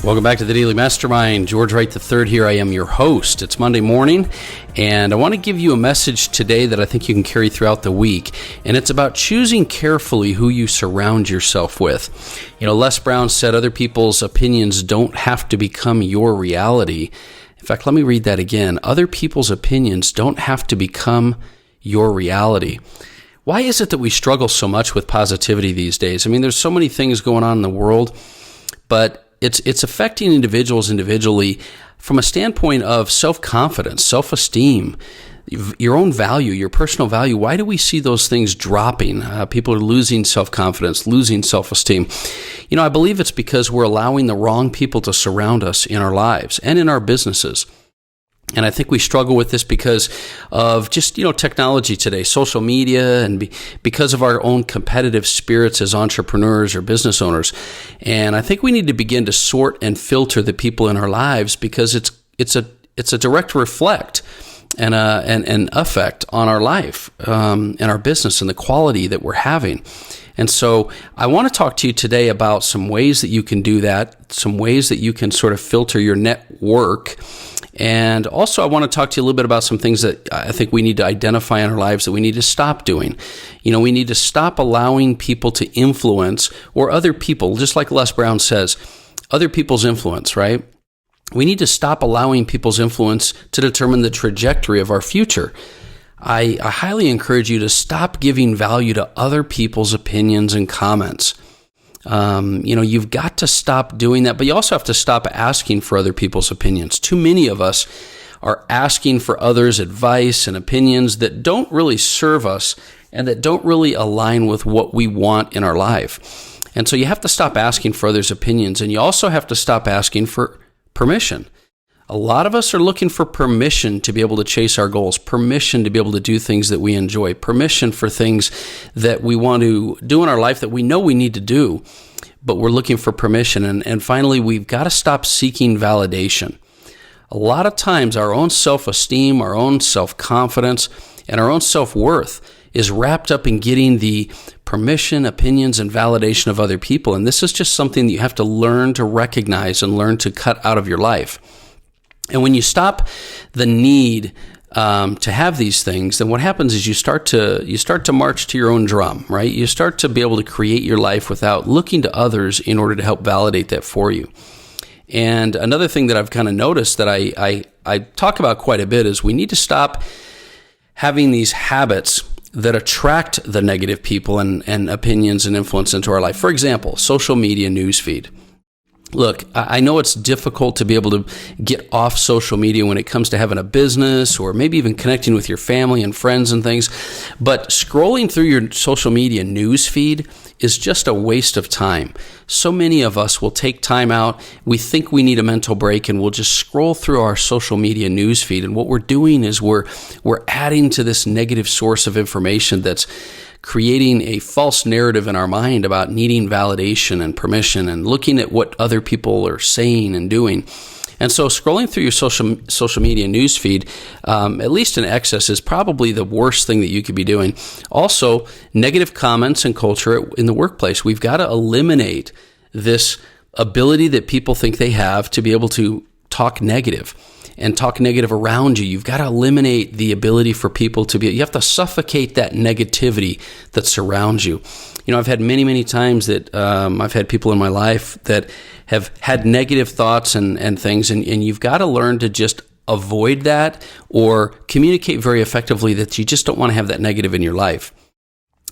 Welcome back to the Daily Mastermind. George Wright III here. I am your host. It's Monday morning, and I want to give you a message today that I think you can carry throughout the week, and it's about choosing carefully who you surround yourself with. Les Brown said other people's opinions don't have to become your reality. In fact, let me read that again. Other people's opinions don't have to become your reality. Why is it that we struggle so much with positivity these days? I mean, there's so many things going on in the world, but it's affecting individuals individually from a standpoint of self-confidence, self-esteem, your own value, your personal value. Why do we see those things dropping? People are losing self-confidence, losing self-esteem. I believe it's because we're allowing the wrong people to surround us in our lives and in our businesses. And I think we struggle with this because of just, technology today, social media, and because of our own competitive spirits as entrepreneurs or business owners. And I think we need to begin to sort and filter the people in our lives because it's a direct reflect and an effect on our life and our business and the quality that we're having. And so I want to talk to you today about some ways that you can do that, some ways that you can sort of filter your network. And also I want to talk to you a little bit about some things that I think we need to identify in our lives that we need to stop doing. We need to stop allowing people to influence, or other people, just like Les Brown says, other people's influence, right? We need to stop allowing people's influence to determine the trajectory of our future. I highly encourage you to stop giving value to other people's opinions and comments. You've got to stop doing that, but you also have to stop asking for other people's opinions. Too many of us are asking for others' advice and opinions that don't really serve us and that don't really align with what we want in our life. And so you have to stop asking for others' opinions, and you also have to stop asking for permission. A lot of us are looking for permission to be able to chase our goals, permission to be able to do things that we enjoy, permission for things that we want to do in our life that we know we need to do, but we're looking for permission. And finally, we've got to stop seeking validation. A lot of times, our own self-esteem, our own self-confidence, and our own self-worth is wrapped up in getting the permission, opinions, and validation of other people. And this is just something that you have to learn to recognize and learn to cut out of your life. And when you stop the need to have these things, then what happens is you start to march to your own drum, right? You start to be able to create your life without looking to others in order to help validate that for you. And another thing that I've kind of noticed that I talk about quite a bit is we need to stop having these habits that attract the negative people and opinions and influence into our life. For example, social media newsfeed. Look, I know it's difficult to be able to get off social media when it comes to having a business or maybe even connecting with your family and friends and things, but scrolling through your social media news feed is just a waste of time. So many of us will take time out, we think we need a mental break, and we'll just scroll through our social media news feed. And what we're doing is we're adding to this negative source of information that's creating a false narrative in our mind about needing validation and permission and looking at what other people are saying and doing. And so scrolling through your social media newsfeed, at least in excess, is probably the worst thing that you could be doing. Also, negative comments and culture in the workplace. We've got to eliminate this ability that people think they have to be able to talk negative and talk negative around you. You've got to eliminate the ability for people to you have to suffocate that negativity that surrounds you. I've had many times that I've had people in my life that have had negative thoughts and things, and you've got to learn to just avoid that or communicate very effectively that you just don't want to have that negative in your life.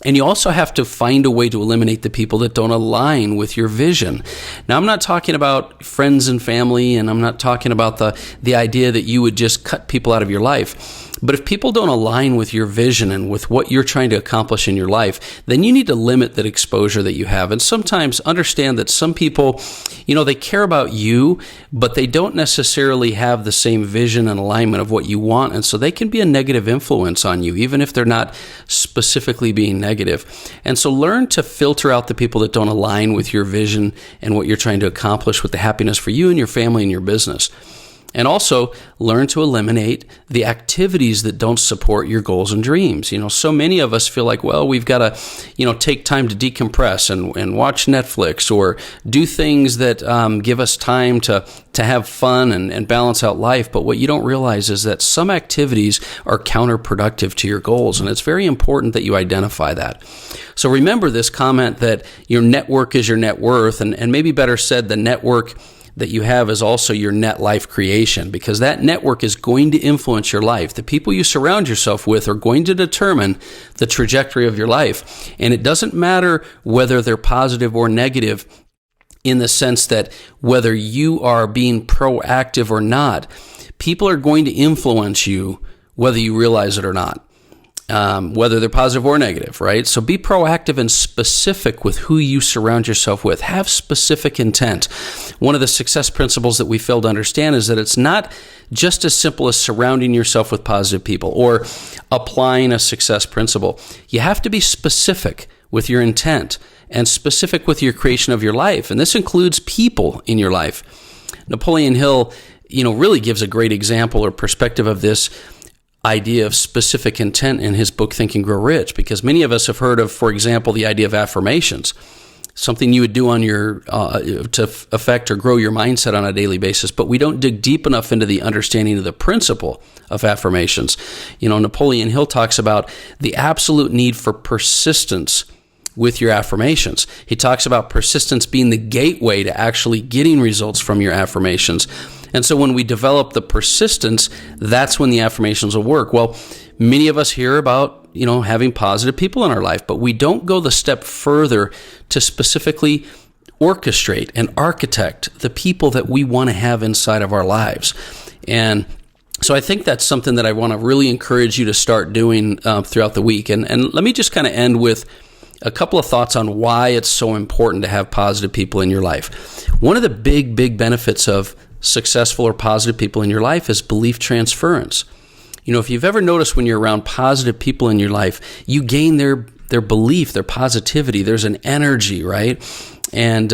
And you also have to find a way to eliminate the people that don't align with your vision. Now, I'm not talking about friends and family, and I'm not talking about the idea that you would just cut people out of your life. But if people don't align with your vision and with what you're trying to accomplish in your life, then you need to limit that exposure that you have. And sometimes understand that some people, they care about you, but they don't necessarily have the same vision and alignment of what you want. And so they can be a negative influence on you, even if they're not specifically being negative. And so learn to filter out the people that don't align with your vision and what you're trying to accomplish with the happiness for you and your family and your business. And also learn to eliminate the activities that don't support your goals and dreams. So many of us feel like, well, we've got to, take time to decompress and watch Netflix or do things that give us time to have fun and balance out life. But what you don't realize is that some activities are counterproductive to your goals. And it's very important that you identify that. So remember this comment that your network is your net worth, and maybe better said, the network that you have is also your net life creation, because that network is going to influence your life. The people you surround yourself with are going to determine the trajectory of your life. And it doesn't matter whether they're positive or negative, in the sense that whether you are being proactive or not, people are going to influence you whether you realize it or not. Whether they're positive or negative, right? So be proactive and specific with who you surround yourself with. Have specific intent. One of the success principles that we fail to understand is that it's not just as simple as surrounding yourself with positive people or applying a success principle. You have to be specific with your intent and specific with your creation of your life. And this includes people in your life. Napoleon Hill, really gives a great example or perspective of this idea of specific intent in his book, Think and Grow Rich, because many of us have heard of, for example, the idea of affirmations, something you would do on your to affect or grow your mindset on a daily basis, but we don't dig deep enough into the understanding of the principle of affirmations. Napoleon Hill talks about the absolute need for persistence with your affirmations. He talks about persistence being the gateway to actually getting results from your affirmations. And so when we develop the persistence, that's when the affirmations will work. Well, many of us hear about, having positive people in our life, but we don't go the step further to specifically orchestrate and architect the people that we want to have inside of our lives. And so I think that's something that I want to really encourage you to start doing throughout the week. And let me just kind of end with a couple of thoughts on why it's so important to have positive people in your life. One of the big benefits of successful or positive people in your life is belief transference. If you've ever noticed when you're around positive people in your life, you gain their belief, their positivity. There's an energy, right? And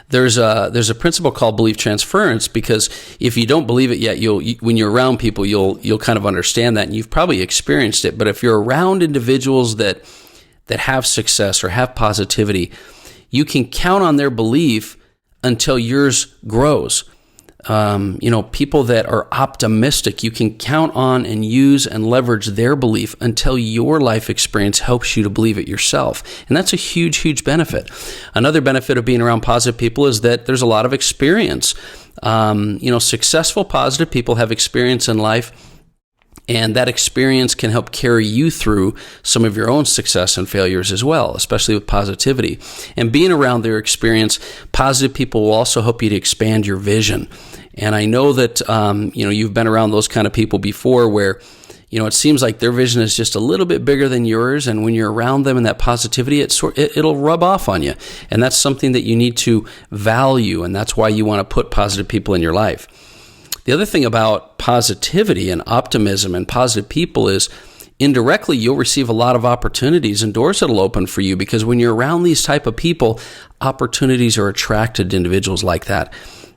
there's a principle called belief transference, because if you don't believe it yet, when you're around people, you'll kind of understand that, and you've probably experienced it. But if you're around individuals that have success or have positivity, you can count on their belief until yours grows. People that are optimistic, you can count on and use and leverage their belief until your life experience helps you to believe it yourself. And that's a huge benefit. Another benefit of being around positive people is that there's a lot of experience. Successful positive people have experience in life, and that experience can help carry you through some of your own success and failures as well, especially with positivity. And being around their experience, positive people will also help you to expand your vision. And I know that, you've been around those kind of people before where, it seems like their vision is just a little bit bigger than yours. And when you're around them and that positivity, it'll rub off on you. And that's something that you need to value. And that's why you want to put positive people in your life. The other thing about positivity and optimism and positive people is indirectly you'll receive a lot of opportunities and doors that'll open for you, because when you're around these type of people, opportunities are attracted to individuals like that.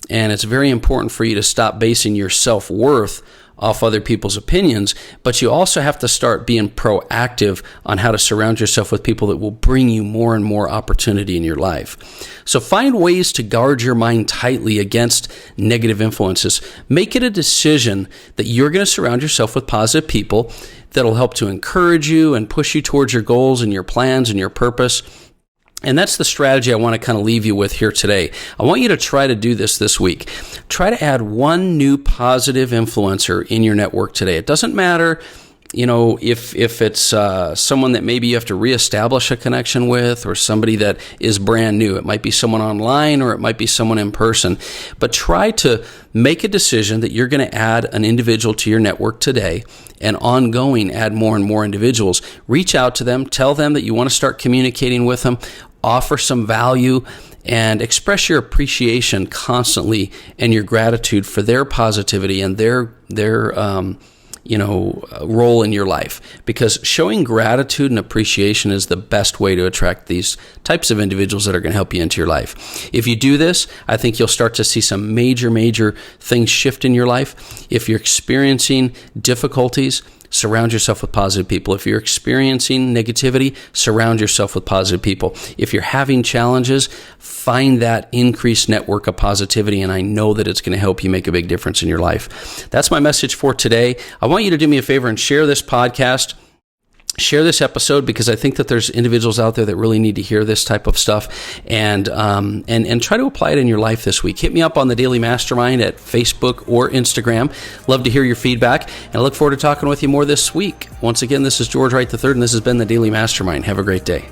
And it's very important for you to stop basing your self-worth off other people's opinions, but you also have to start being proactive on how to surround yourself with people that will bring you more and more opportunity in your life. So find ways to guard your mind tightly against negative influences. Make it a decision that you're going to surround yourself with positive people that'll help to encourage you and push you towards your goals and your plans and your purpose. And that's the strategy I want to kind of leave you with here today. I want you to try to do this week. Try to add one new positive influencer in your network today. It doesn't matter, if it's someone that maybe you have to reestablish a connection with, or somebody that is brand new. It might be someone online, or it might be someone in person. But try to make a decision that you're going to add an individual to your network today, and ongoing add more and more individuals. Reach out to them. Tell them that you want to start communicating with them. Offer some value, and express your appreciation constantly and your gratitude for their positivity and their role in your life, because showing gratitude and appreciation is the best way to attract these types of individuals that are going to help you into your life. If you do this, I think you'll start to see some major things shift in your life. If you're experiencing difficulties, surround yourself with positive people. If you're experiencing negativity, surround yourself with positive people. If you're having challenges, find that increased network of positivity, and I know that it's going to help you make a big difference in your life. That's my message for today. I want you to do me a favor and share this podcast. Share this episode, because I think that there's individuals out there that really need to hear this type of stuff, and try to apply it in your life this week. Hit me up on the Daily Mastermind at Facebook or Instagram. Love to hear your feedback, and I look forward to talking with you more this week. Once again, this is George Wright III, and this has been the Daily Mastermind. Have a great day.